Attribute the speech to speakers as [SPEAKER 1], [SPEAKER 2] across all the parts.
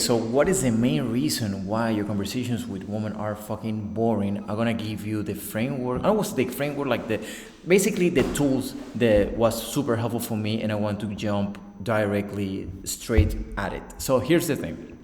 [SPEAKER 1] So, what is the main reason why your conversations with women are fucking boring? I'm gonna give you the framework. I was the framework, like the basically the tools that was super helpful for me, and I want to jump directly straight at it. So, here's the thing: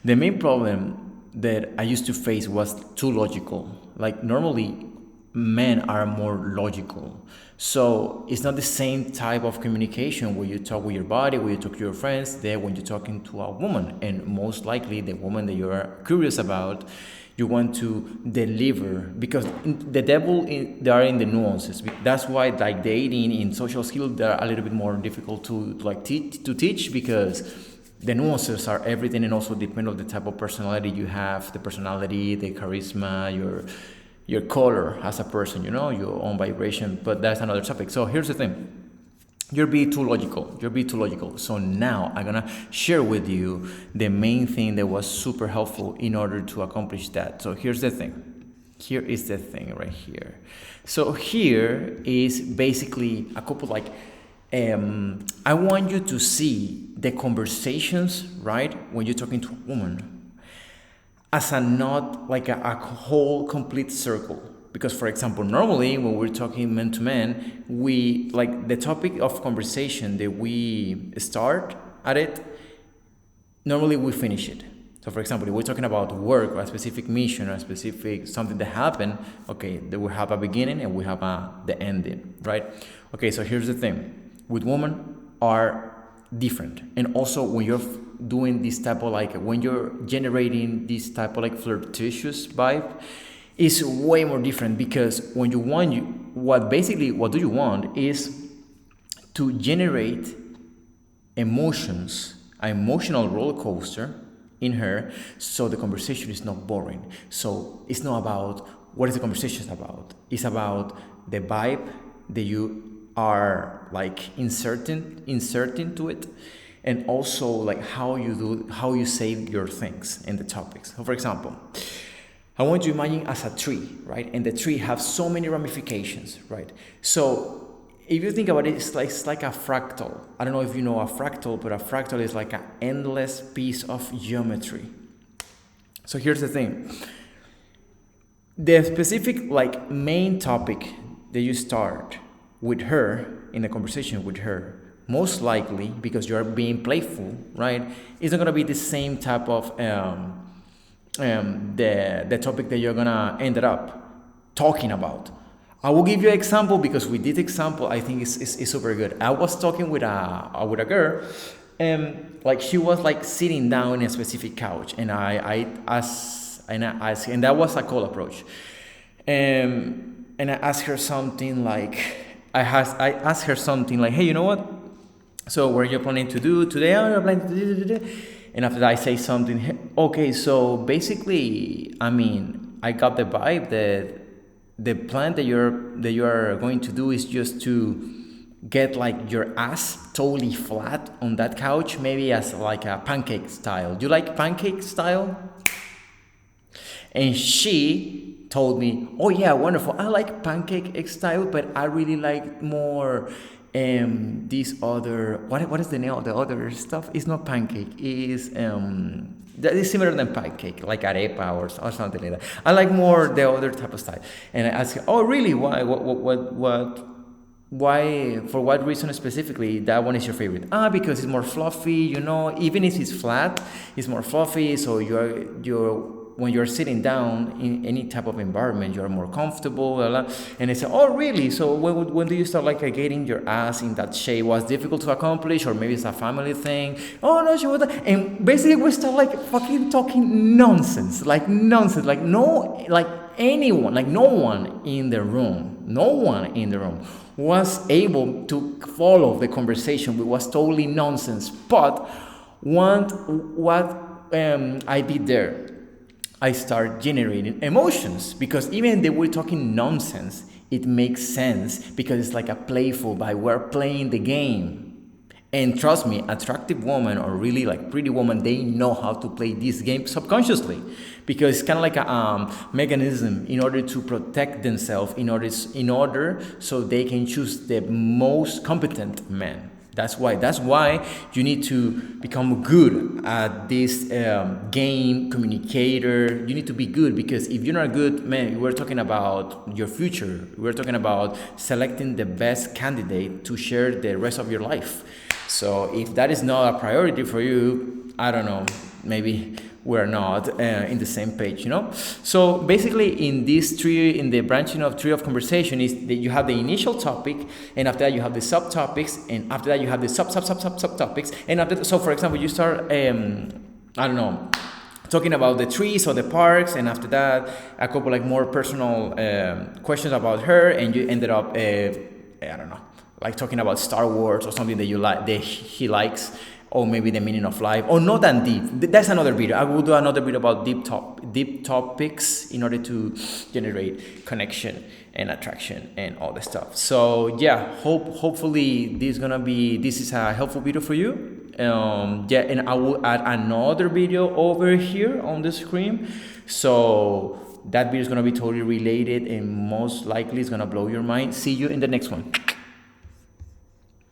[SPEAKER 1] the main problem that I used to face was too logical. Like normally, men are more logical. So it's not the same type of communication where you talk with your body, where you talk to your friends, there when you're talking to a woman. And most likely the woman that you're curious about, you want to deliver because the they are in the nuances. That's why like dating in social skills they're a little bit more difficult to like teach because the nuances are everything and also depend on the type of personality you have, the personality, the charisma, your color as a person, your own vibration. But that's another topic. So here's the thing. You're being too logical. You're being too logical. So now I'm gonna share with you the main thing that was super helpful in order to accomplish that. So here's the thing. Here is the thing right here. So here is basically a couple like I want you to see the conversations, right? When you're talking to a woman as a not like a whole complete circle. Because for example, normally when we're talking man to man, we like the topic of conversation that we start at it, normally we finish it. So for example, if we're talking about work or a specific mission or a specific something that happened, okay, then we have a beginning and we have the ending, right? Okay, so here's the thing. With women are different. And also when you're doing this type of like, when you're generating this type of like flirtatious vibe, is way more different because when you want what do you want is to generate emotions, an emotional roller coaster in her so the conversation is not boring. So it's not about what is the conversation about. It's about the vibe that you are like inserting to it, and also like how you say your things in the topics. So for example, I want you to imagine as a tree, right? And the tree has so many ramifications, right? So if you think about it, it's like a fractal. I don't know if you know a fractal, but a fractal is like an endless piece of geometry. So here's the thing. The specific like main topic that you start with her in a conversation with her, most likely because you're being playful, right? It's not gonna be the same type of the topic that you're gonna end up talking about. I will give you an example because with this example I think it's super good. I was talking with a girl, and like she was like sitting down in a specific couch, and I asked, and that was a cold approach, and I asked her something like I asked her something like, hey, you know what? So what are you planning to do today? Oh, you're planning to do. And after that, I say something. Okay, so basically, I mean, I got the vibe that the plan that you are going to do is just to get like your ass totally flat on that couch, maybe as like a pancake style. Do you like pancake style? And she told me, oh yeah, wonderful. I like pancake style, but I really like more this other what is the name of the other stuff? It's not pancake, is that is similar than pancake, like arepa or something like that. I like more the other type of style. And I asked her, oh really, why, why, for what reason specifically that one is your favorite? Because it's more fluffy, even if it's flat, it's more fluffy, so you're when you're sitting down in any type of environment, you're more comfortable, blah, blah. And they say, oh really, so when do you start like getting your ass in that shape? Was difficult to accomplish, or maybe it's a family thing? Oh no, she was, and basically we start like fucking talking nonsense, like no, like anyone, like no one in the room was able to follow the conversation. It was totally nonsense. But what I did there, I start generating emotions, because even though we're talking nonsense, it makes sense because it's like a playful vibe. We're playing the game. And trust me, attractive women or really like pretty women, they know how to play this game subconsciously, because it's kind of like a mechanism in order to protect themselves, in order so they can choose the most competent man. That's why you need to become good at this game communicator. You need to be good, because if you're not good, man, we're talking about your future. We're talking about selecting the best candidate to share the rest of your life. So if that is not a priority for you, I don't know, maybe we're not in the same page, you know. So basically, in this tree, in the branching of tree of conversation, is that you have the initial topic, and after that you have the subtopics, and after that you have the subtopics, and after. So for example, you start I don't know, talking about the trees or the parks, and after that a couple like more personal questions about her, and you ended up I don't know, like talking about Star Wars or something that you like, that he likes, or maybe the meaning of life, or not that deep. That's another video. I will do another video about deep topics in order to generate connection and attraction and all the stuff. So yeah, hopefully this is a helpful video for you. Yeah, and I will add another video over here on the screen. So that video is gonna be totally related, and most likely it's gonna blow your mind. See you in the next one.